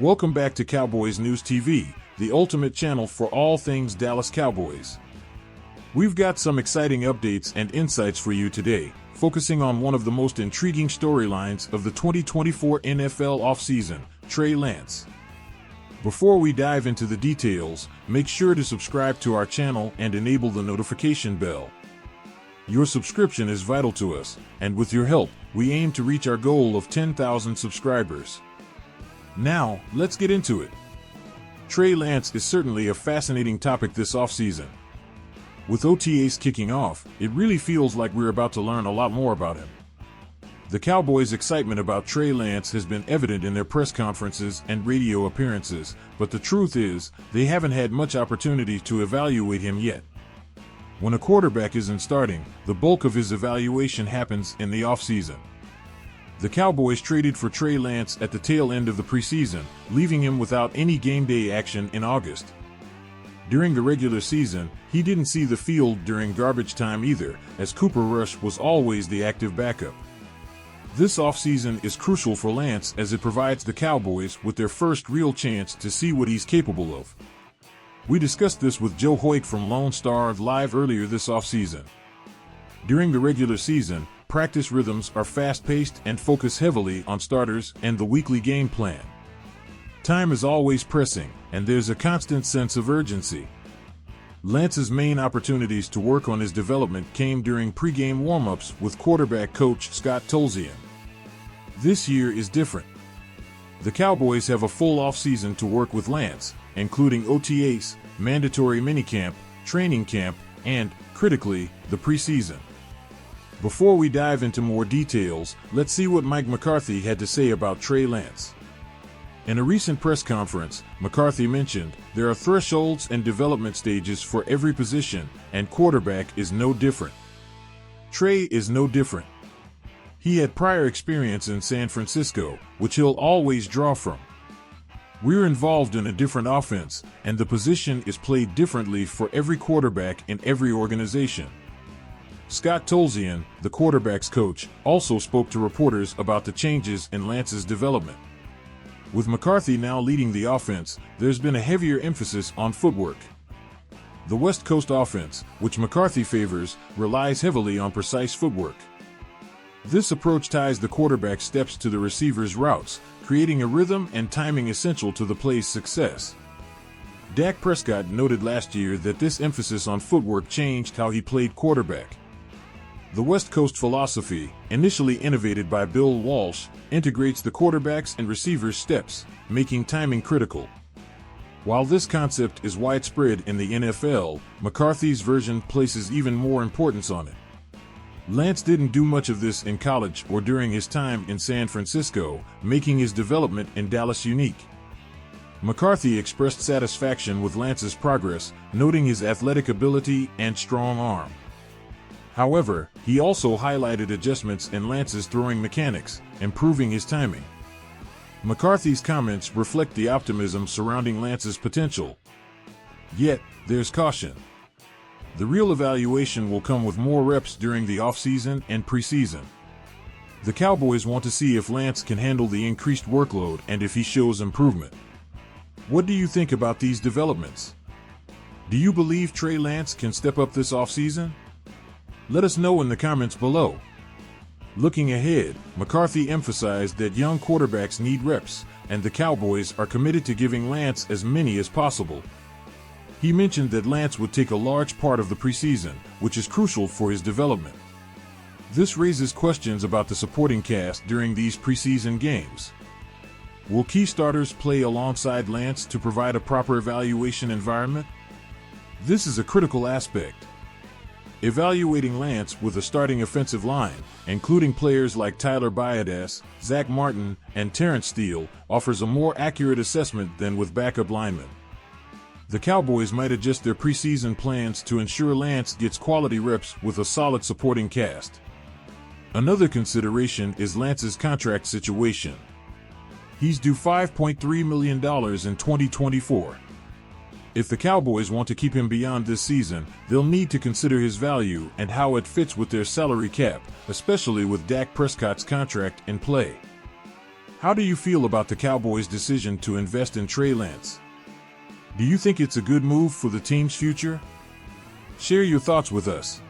Welcome back to Cowboys News TV, the ultimate channel for all things Dallas Cowboys. We've got some exciting updates and insights for you today, focusing on one of the most intriguing storylines of the 2024 NFL offseason, Trey Lance. Before we dive into the details, make sure to subscribe to our channel and enable the notification bell. Your subscription is vital to us, and with your help, we aim to reach our goal of 10,000 subscribers. Now, let's get into it. Trey Lance is certainly a fascinating topic this offseason. With OTAs kicking off, it really feels like we're about to learn a lot more about him. The Cowboys' excitement about Trey Lance has been evident in their press conferences and radio appearances, but the truth is, they haven't had much opportunity to evaluate him yet. When a quarterback isn't starting, the bulk of his evaluation happens in the offseason. The Cowboys traded for Trey Lance at the tail end of the preseason, leaving him without any game day action in August. During the regular season, he didn't see the field during garbage time either, as Cooper Rush was always the active backup. This offseason is crucial for Lance as it provides the Cowboys with their first real chance to see what he's capable of. We discussed this with Joe Hoyt from Lone Star Live earlier this offseason. During the regular season, practice rhythms are fast-paced and focus heavily on starters and the weekly game plan. Time is always pressing, and there's a constant sense of urgency. Lance's main opportunities to work on his development came during pregame warm-ups with quarterback coach Scott Tolzien. This year is different. The Cowboys have a full offseason to work with Lance, including OTAs, mandatory minicamp, training camp, and, critically, the preseason. Before we dive into more details, let's see what Mike McCarthy had to say about Trey Lance. In a recent press conference, McCarthy mentioned, "There are thresholds and development stages for every position, and quarterback is no different. Trey is no different. He had prior experience in San Francisco, which he'll always draw from. We're involved in a different offense, and the position is played differently for every quarterback in every organization." Scott Tolzien, the quarterback's coach, also spoke to reporters about the changes in Lance's development. With McCarthy now leading the offense, there's been a heavier emphasis on footwork. The West Coast offense, which McCarthy favors, relies heavily on precise footwork. This approach ties the quarterback's steps to the receiver's routes, creating a rhythm and timing essential to the play's success. Dak Prescott noted last year that this emphasis on footwork changed how he played quarterback. The West Coast philosophy, initially innovated by Bill Walsh, integrates the quarterback's and receiver's steps, making timing critical. While this concept is widespread in the NFL, McCarthy's version places even more importance on it. Lance didn't do much of this in college or during his time in San Francisco, making his development in Dallas unique. McCarthy expressed satisfaction with Lance's progress, noting his athletic ability and strong arm. However, he also highlighted adjustments in Lance's throwing mechanics, improving his timing. McCarthy's comments reflect the optimism surrounding Lance's potential. Yet, there's caution. The real evaluation will come with more reps during the offseason and preseason. The Cowboys want to see if Lance can handle the increased workload and if he shows improvement. What do you think about these developments? Do you believe Trey Lance can step up this offseason? Let us know in the comments below. Looking ahead, McCarthy emphasized that young quarterbacks need reps, and the Cowboys are committed to giving Lance as many as possible. He mentioned that Lance would take a large part of the preseason, which is crucial for his development. This raises questions about the supporting cast during these preseason games. Will key starters play alongside Lance to provide a proper evaluation environment? This is a critical aspect. Evaluating Lance with a starting offensive line, including players like Tyler Biadasz, Zach Martin, and Terrence Steele, offers a more accurate assessment than with backup linemen. The Cowboys might adjust their preseason plans to ensure Lance gets quality reps with a solid supporting cast. Another consideration is Lance's contract situation. He's due $5.3 million in 2024. If the Cowboys want to keep him beyond this season, they'll need to consider his value and how it fits with their salary cap, especially with Dak Prescott's contract in play. How do you feel about the Cowboys' decision to invest in Trey Lance? Do you think it's a good move for the team's future? Share your thoughts with us.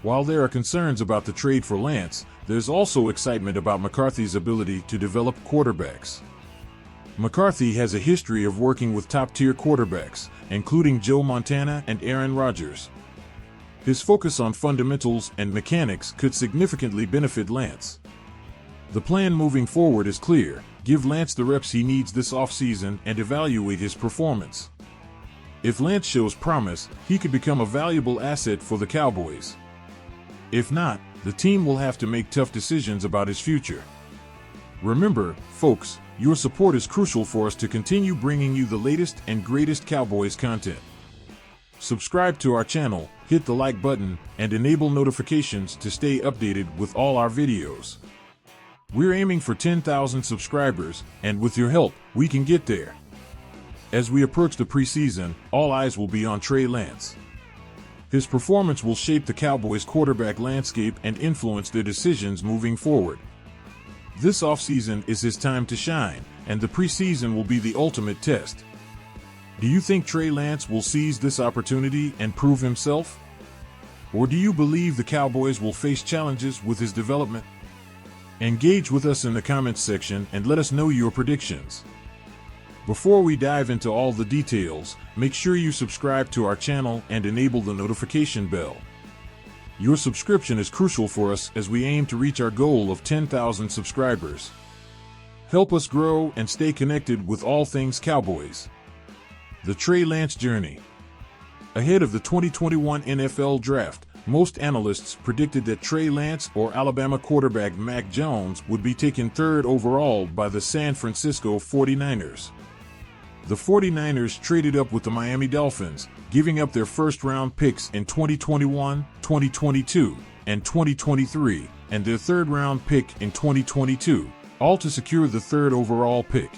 While there are concerns about the trade for Lance, there's also excitement about McCarthy's ability to develop quarterbacks. McCarthy has a history of working with top-tier quarterbacks, including Joe Montana and Aaron Rodgers. His focus on fundamentals and mechanics could significantly benefit Lance. The plan moving forward is clear: give Lance the reps he needs this offseason and evaluate his performance. If Lance shows promise, he could become a valuable asset for the Cowboys. If not, the team will have to make tough decisions about his future. Remember, folks, your support is crucial for us to continue bringing you the latest and greatest Cowboys content. Subscribe to our channel, hit the like button, and enable notifications to stay updated with all our videos. We're aiming for 10,000 subscribers, and with your help, we can get there. As we approach the preseason, all eyes will be on Trey Lance. His performance will shape the Cowboys' quarterback landscape and influence their decisions moving forward. This offseason is his time to shine, and the preseason will be the ultimate test. Do you think Trey Lance will seize this opportunity and prove himself? Or do you believe the Cowboys will face challenges with his development? Engage with us in the comments section and let us know your predictions. Before we dive into all the details, make sure you subscribe to our channel and enable the notification bell. Your subscription is crucial for us as we aim to reach our goal of 10,000 subscribers. Help us grow and stay connected with all things Cowboys. The Trey Lance journey. Ahead of the 2021 NFL Draft, most analysts predicted that Trey Lance or Alabama quarterback Mac Jones would be taken third overall by the San Francisco 49ers. The 49ers traded up with the Miami Dolphins, giving up their first-round picks in 2021, 2022, and 2023, and their third-round pick in 2022, all to secure the third overall pick.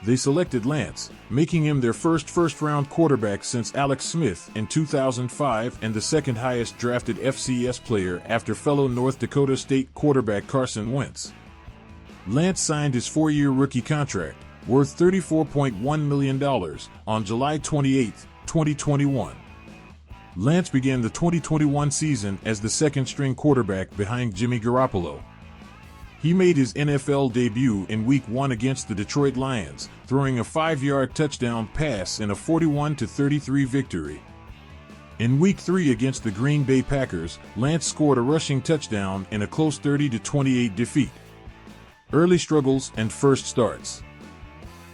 They selected Lance, making him their first-round quarterback since Alex Smith in 2005 and the second highest drafted FCS player after fellow North Dakota State quarterback Carson Wentz. Lance signed his 4-year rookie contract, worth $34.1 million, on July 28, 2021. Lance began the 2021 season as the second-string quarterback behind Jimmy Garoppolo. He made his NFL debut in Week 1 against the Detroit Lions, throwing a 5-yard touchdown pass in a 41-33 victory. In Week 3 against the Green Bay Packers, Lance scored a rushing touchdown in a close 30-28 defeat. Early struggles and first starts.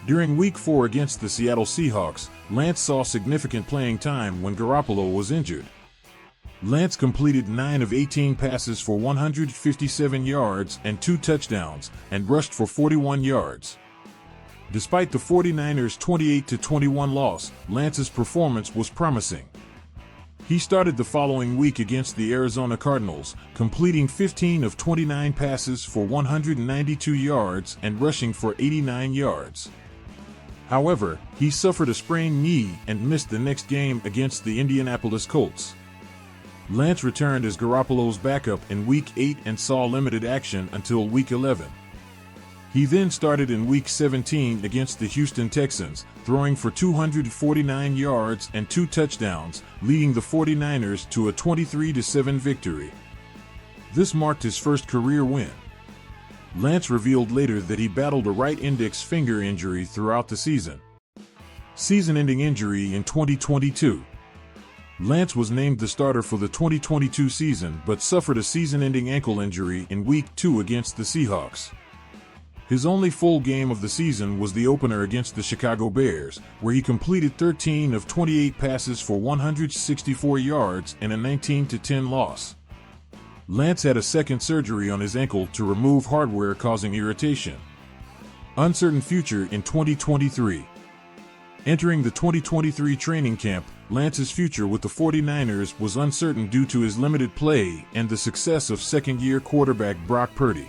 During Week 4 against the Seattle Seahawks, Lance saw significant playing time when Garoppolo was injured. Lance completed 9 of 18 passes for 157 yards and 2 touchdowns, and rushed for 41 yards. Despite the 49ers' 28-21 loss, Lance's performance was promising. He started the following week against the Arizona Cardinals, completing 15 of 29 passes for 192 yards and rushing for 89 yards. However, he suffered a sprained knee and missed the next game against the Indianapolis Colts. Lance returned as Garoppolo's backup in Week 8 and saw limited action until Week 11. He then started in Week 17 against the Houston Texans, throwing for 249 yards and 2 touchdowns, leading the 49ers to a 23-7 victory. This marked his first career win. Lance revealed later that he battled a right index finger injury throughout the season. Season-ending injury in 2022. Lance was named the starter for the 2022 season but suffered a season-ending ankle injury in Week 2 against the Seahawks. His only full game of the season was the opener against the Chicago Bears, where he completed 13 of 28 passes for 164 yards in a 19-10 loss. Lance had a second surgery on his ankle to remove hardware causing irritation. Uncertain future in 2023. Entering the 2023 training camp, Lance's future with the 49ers was uncertain due to his limited play and the success of second-year quarterback Brock Purdy.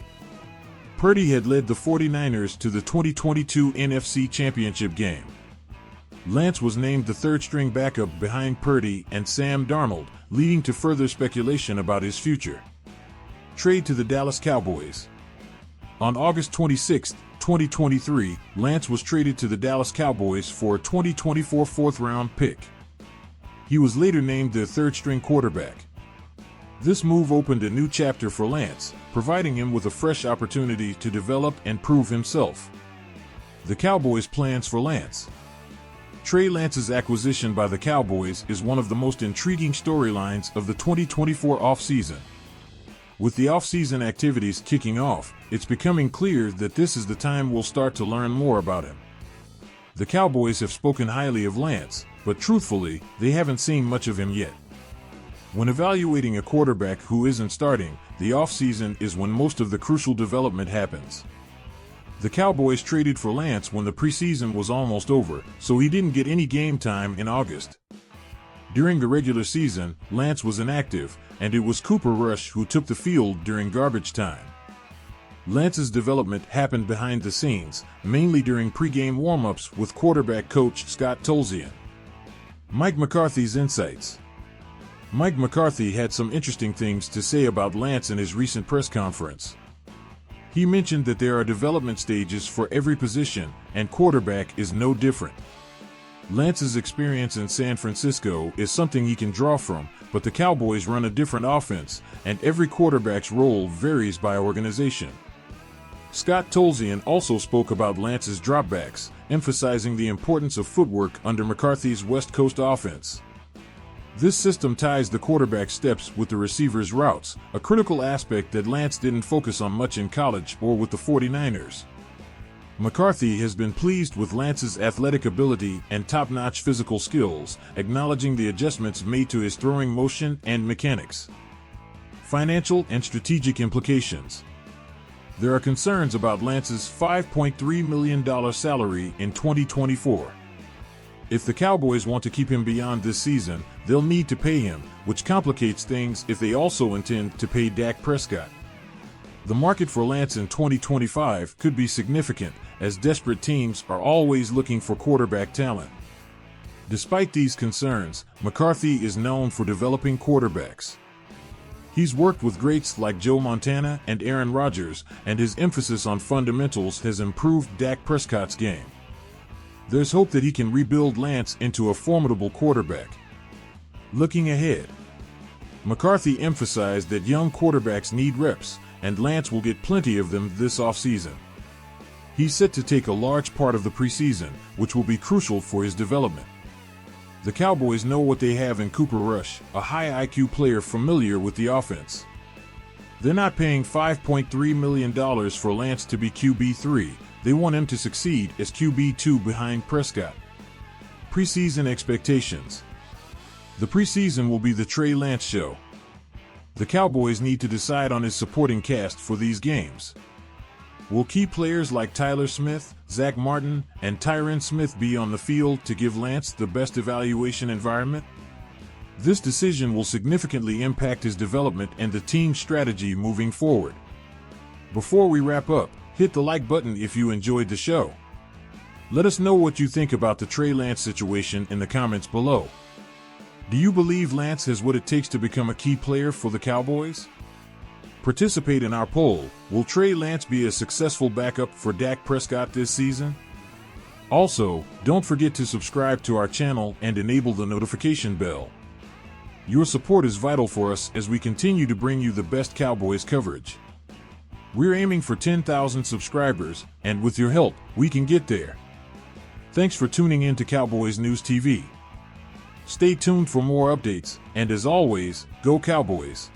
Purdy had led the 49ers to the 2022 NFC Championship game. Lance was named the third-string backup behind Purdy and Sam Darnold, leading to further speculation about his future. Trade to the Dallas Cowboys. On August 26, 2023, Lance was traded to the Dallas Cowboys for a 2024 fourth-round pick. He was later named their third-string quarterback. This move opened a new chapter for Lance, providing him with a fresh opportunity to develop and prove himself. The Cowboys' plans for Lance. Trey Lance's acquisition by the Cowboys is one of the most intriguing storylines of the 2024 offseason. With the offseason activities kicking off, it's becoming clear that this is the time we'll start to learn more about him. The Cowboys have spoken highly of Lance, but truthfully, they haven't seen much of him yet. When evaluating a quarterback who isn't starting, the offseason is when most of the crucial development happens. The Cowboys traded for Lance when the preseason was almost over, so he didn't get any game time in August. During the regular season, Lance was inactive, and it was Cooper Rush who took the field during garbage time. Lance's development happened behind the scenes, mainly during pregame warm-ups with quarterback coach Scott Tolzien. Mike McCarthy's insights. Mike McCarthy had some interesting things to say about Lance in his recent press conference. He mentioned that there are development stages for every position, and quarterback is no different. Lance's experience in San Francisco is something he can draw from, but the Cowboys run a different offense, and every quarterback's role varies by organization. Scott Tolzien also spoke about Lance's dropbacks, emphasizing the importance of footwork under McCarthy's West Coast offense. This system ties the quarterback's steps with the receiver's routes, a critical aspect that Lance didn't focus on much in college or with the 49ers. McCarthy has been pleased with Lance's athletic ability and top-notch physical skills, acknowledging the adjustments made to his throwing motion and mechanics. Financial and strategic implications. There are concerns about Lance's $5.3 million salary in 2024. If the Cowboys want to keep him beyond this season, they'll need to pay him, which complicates things if they also intend to pay Dak Prescott. The market for Lance in 2025 could be significant, as desperate teams are always looking for quarterback talent. Despite these concerns, McCarthy is known for developing quarterbacks. He's worked with greats like Joe Montana and Aaron Rodgers, and his emphasis on fundamentals has improved Dak Prescott's game. There's hope that he can rebuild Lance into a formidable quarterback. Looking ahead, McCarthy emphasized that young quarterbacks need reps, and Lance will get plenty of them this offseason. He's set to take a large part of the preseason, which will be crucial for his development. The Cowboys know what they have in Cooper Rush, a high IQ player familiar with the offense. They're not paying $5.3 million for Lance to be QB3. They want him to succeed as QB2 behind Prescott. Preseason expectations. The preseason will be the Trey Lance show. The Cowboys need to decide on his supporting cast for these games. Will key players like Tyler Smith, Zach Martin, and Tyron Smith be on the field to give Lance the best evaluation environment? This decision will significantly impact his development and the team's strategy moving forward. Before we wrap up, hit the like button if you enjoyed the show. Let us know what you think about the Trey Lance situation in the comments below. Do you believe Lance has what it takes to become a key player for the Cowboys? Participate in our poll. Will Trey Lance be a successful backup for Dak Prescott this season? Also, don't forget to subscribe to our channel and enable the notification bell. Your support is vital for us as we continue to bring you the best Cowboys coverage. We're aiming for 10,000 subscribers, and with your help, we can get there. Thanks for tuning in to Cowboys News TV. Stay tuned for more updates, and as always, go Cowboys!